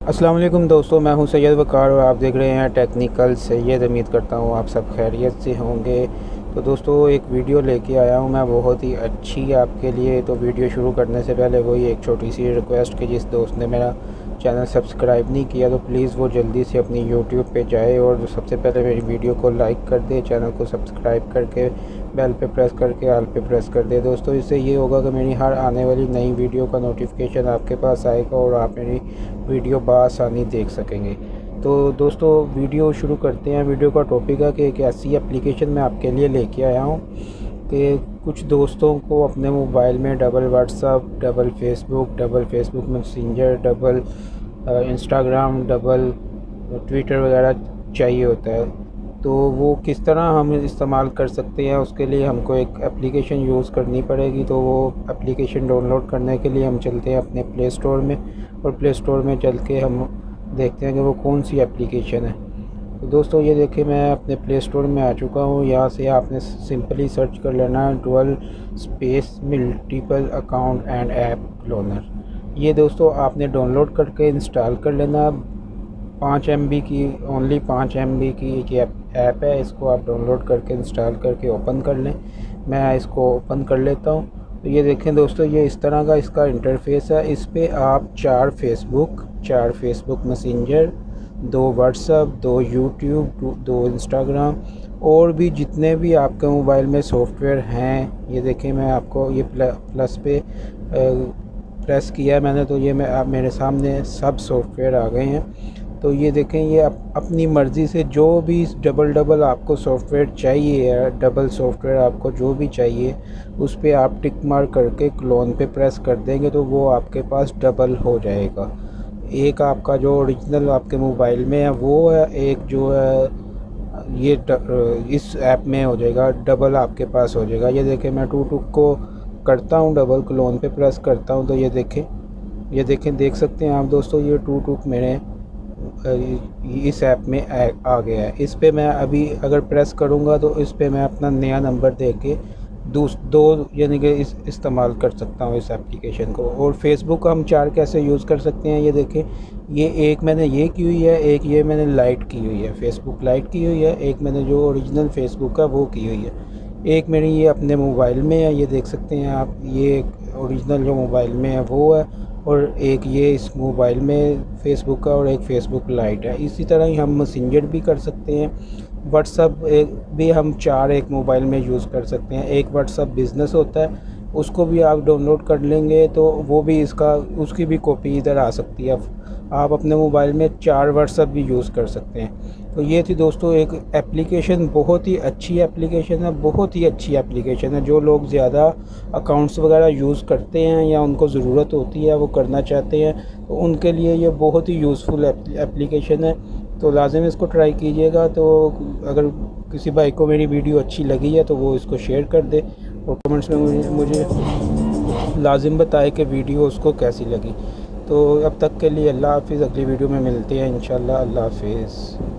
अस्सलाम वालेकुम दोस्तों, मैं हूं सैयद वकार और आप देख रहे हैं टेक्निकल सैयद। उम्मीद करता हूं आप सब खैरियत से होंगे। तो दोस्तों एक वीडियो लेके आया हूं मैं बहुत ही अच्छी आपके लिए। तो वीडियो शुरू करने से पहले वही एक छोटी सी रिक्वेस्ट कि जिस दोस्त ने मेरा चैनल सब्सक्राइब नहीं किया तो प्लीज़ वो जल्दी से अपनी यूट्यूब पे जाए और सबसे पहले मेरी वीडियो को लाइक कर दे, चैनल को सब्सक्राइब करके बेल पे प्रेस करके ऑल पे प्रेस कर दे। दोस्तों इससे ये होगा कि मेरी हर आने वाली नई वीडियो का नोटिफिकेशन आपके पास आएगा और आप मेरी वीडियो बआसानी देख सकेंगे। तो दोस्तों वीडियो शुरू करते हैं। वीडियो का टॉपिक है कि एक ऐसी एप्लीकेशन मैं आपके लिए लेके आया हूँ कि कुछ दोस्तों को अपने मोबाइल में double WhatsApp, double Facebook messenger, double Instagram, double Twitter वगैरह चाहिए होता है। तो वो किस तरह हम इस्तेमाल कर सकते हैं, उसके लिए हमको एक एप्लीकेशन यूज़ करनी पड़ेगी। तो वो एप्लीकेशन डाउनलोड करने के लिए हम चलते हैं अपने प्ले स्टोर में और प्ले स्टोर में चल के हम देखते हैं कि वो कौन सी एप्लीकेशन है। तो दोस्तों ये देखिए मैं अपने प्ले स्टोर में आ चुका हूँ। यहाँ से आपने सिंपली सर्च कर लेना है dual space multiple account and app cloner. ये दोस्तों आपने डाउनलोड करके इंस्टॉल कर लेना। 5 MB की, ओनली 5 MB की एक ऐप है। इसको आप डाउनलोड करके इंस्टॉल करके ओपन कर लें। मैं इसको ओपन कर लेता हूँ। तो ये देखें दोस्तों, ये इस तरह का इसका इंटरफेस है। इस पे आप 4 Facebook messenger, 2 WhatsApp, 2 YouTube, 2 Instagram और भी जितने भी आपके मोबाइल में सॉफ्टवेयर हैं, ये देखें मैं आपको ये प्लस पे प्रेस किया है मैंने, तो ये मेरे सामने सब सॉफ्टवेयर आ गए हैं। तो ये देखें ये अपनी मर्ज़ी से जो भी डबल आपको सॉफ्टवेयर चाहिए है, डबल सॉफ्टवेयर आपको जो भी चाहिए उस पर आप टिक मार्क करके क्लोन पे प्रेस कर देंगे तो वो आपके पास डबल हो जाएगा। एक आपका जो ओरिजिनल आपके मोबाइल में है वो है, एक जो है ये इस ऐप में हो जाएगा, डबल आपके पास हो जाएगा। ये देखें मैं टू को करता हूँ, डबल क्लोन पे प्रेस करता हूँ तो ये देखें देख सकते हैं आप दोस्तों, ये टू मेरे इस ऐप में आ गया है। इस पे मैं अभी अगर प्रेस करूँगा तो इस पे मैं अपना नया नंबर दे के दो यानी कि इस्तेमाल कर सकता हूँ इस एप्लीकेशन को। और फेसबुक हम 4 कैसे यूज़ कर सकते हैं, ये देखें ये एक मैंने ये की हुई है, एक ये मैंने लाइट की हुई है, फेसबुक लाइट की हुई है, एक मैंने जो ओरिजिनल फेसबुक है वो की हुई है, एक मेरी ये अपने मोबाइल में है। ये देख सकते हैं आप, ये ओरिजिनल जो मोबाइल में है वो है और एक ये इस मोबाइल में फेसबुक का और एक फेसबुक लाइट है। इसी तरह ही हम मैसेंजर भी कर सकते हैं, व्हाट्सअप भी हम 4 एक मोबाइल में यूज़ कर सकते हैं। एक व्हाट्सअप बिज़नेस होता है, उसको भी आप डाउनलोड कर लेंगे तो वो भी उसकी भी कॉपी इधर आ सकती है। आप अपने मोबाइल में 4 व्हाट्सअप भी यूज़ कर सकते हैं। तो ये थी दोस्तों एक एप्लीकेशन, बहुत ही अच्छी एप्लीकेशन है, बहुत ही अच्छी एप्लीकेशन है। जो लोग ज़्यादा अकाउंट्स वगैरह यूज़ करते हैं या उनको ज़रूरत होती है, वो करना चाहते हैं, तो उनके लिए ये बहुत ही यूज़फुल एप्लीकेशन है। तो लाजिम इसको ट्राई कीजिएगा। तो अगर किसी भाई को मेरी वीडियो अच्छी लगी है तो वो इसको शेयर कर दे और कमेंट्स में मुझे लाजिम बताए कि वीडियो उसको कैसी लगी। तो अब तक के लिए अल्लाह हाफ़िज़। अगली वीडियो में मिलते हैं इंशाल्लाह। अल्लाह हाफ़िज़।